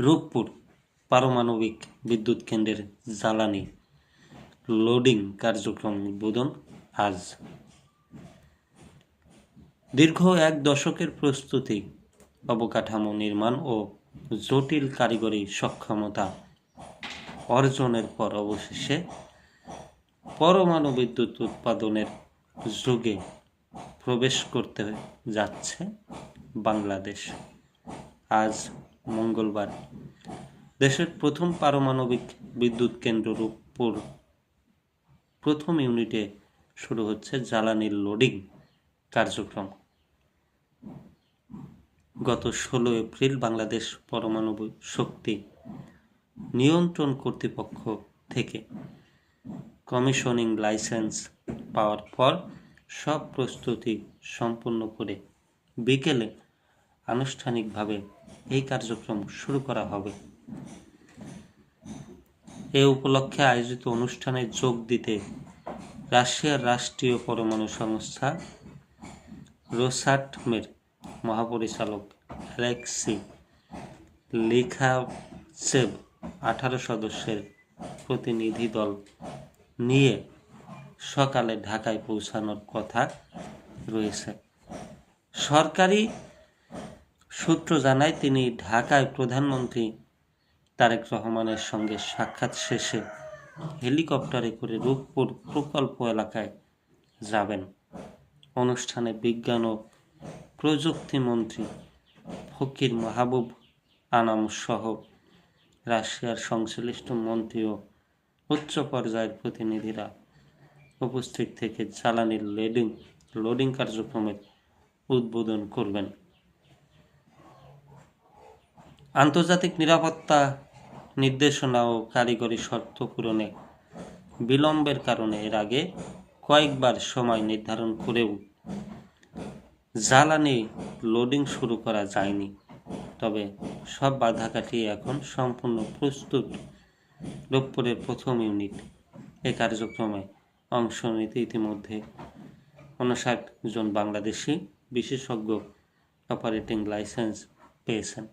রূপপুর পারমাণবিক বিদ্যুৎ কেন্দ্রের জ্বালানি লোডিং কার্যক্রম উদ্বোধন আজ। দীর্ঘ এক দশকের প্রস্তুতি, অবকাঠামো নির্মাণ ও জটিল কারিগরি সক্ষমতা অর্জনের পর অবশেষে পরমাণু বিদ্যুৎ উৎপাদনের যুগে প্রবেশ করতে যাচ্ছে বাংলাদেশ। আজ মঙ্গলবার দেশের প্রথম পারমাণবিক বিদ্যুৎ কেন্দ্র রূপপুর প্রথম ইউনিটে শুরু হচ্ছে জ্বালানির লোডিং কার্যক্রম। গত 16 এপ্রিল বাংলাদেশ পরমাণু শক্তি নিয়ন্ত্রণ কর্তৃপক্ষ থেকে কমিশনিং লাইসেন্স পাওয়ার পর সব প্রস্তুতি সম্পন্ন করে বিকেলে আনুষ্ঠানিকভাবে এই কার্যক্রম শুরু করা হবে। এ উপলক্ষে আয়োজিত অনুষ্ঠানে যোগ দিতে রাশিয়ার রাষ্ট্রীয় পরমাণু সংস্থা রোসাটমের মহাপরিচালক অ্যালেক্সি লিখাচেভ 18 সদস্যের প্রতিনিধি দল নিয়ে সকালে ঢাকায় পৌঁছানোর কথা রয়েছে। সরকারি সূত্র জানায়, তিনি ঢাকায় প্রধানমন্ত্রী তারেক রহমানের সঙ্গে সাক্ষাৎ শেষে হেলিকপ্টারে করে রূপপুর প্রকল্প এলাকায় যাবেন। অনুষ্ঠানে বিজ্ঞান ও প্রযুক্তি মন্ত্রী ফকির মাহবুব আনাম সহ রাশিয়ার সংশ্লিষ্ট মন্ত্রী ও উচ্চ পর্যায়ের প্রতিনিধিরা উপস্থিত থেকে জ্বালানির লোডিং কার্যক্রমের উদ্বোধন করবেন। আন্তর্জাতিক নিরাপত্তা নির্দেশনা ও কারিগরি শর্ত পূরণে বিলম্বের কারণে এর আগে কয়েকবার সময় নির্ধারণ করেও জ্বালানি লোডিং শুরু করা যায়নি। তবে সব বাধা কাটিয়ে এখন সম্পূর্ণ প্রস্তুত রূপপুরের প্রথম ইউনিট। এ কার্যক্রমে অংশ নিতে ইতিমধ্যে 59 জন বাংলাদেশি বিশেষজ্ঞ অপারেটিং লাইসেন্স পেয়েছেন।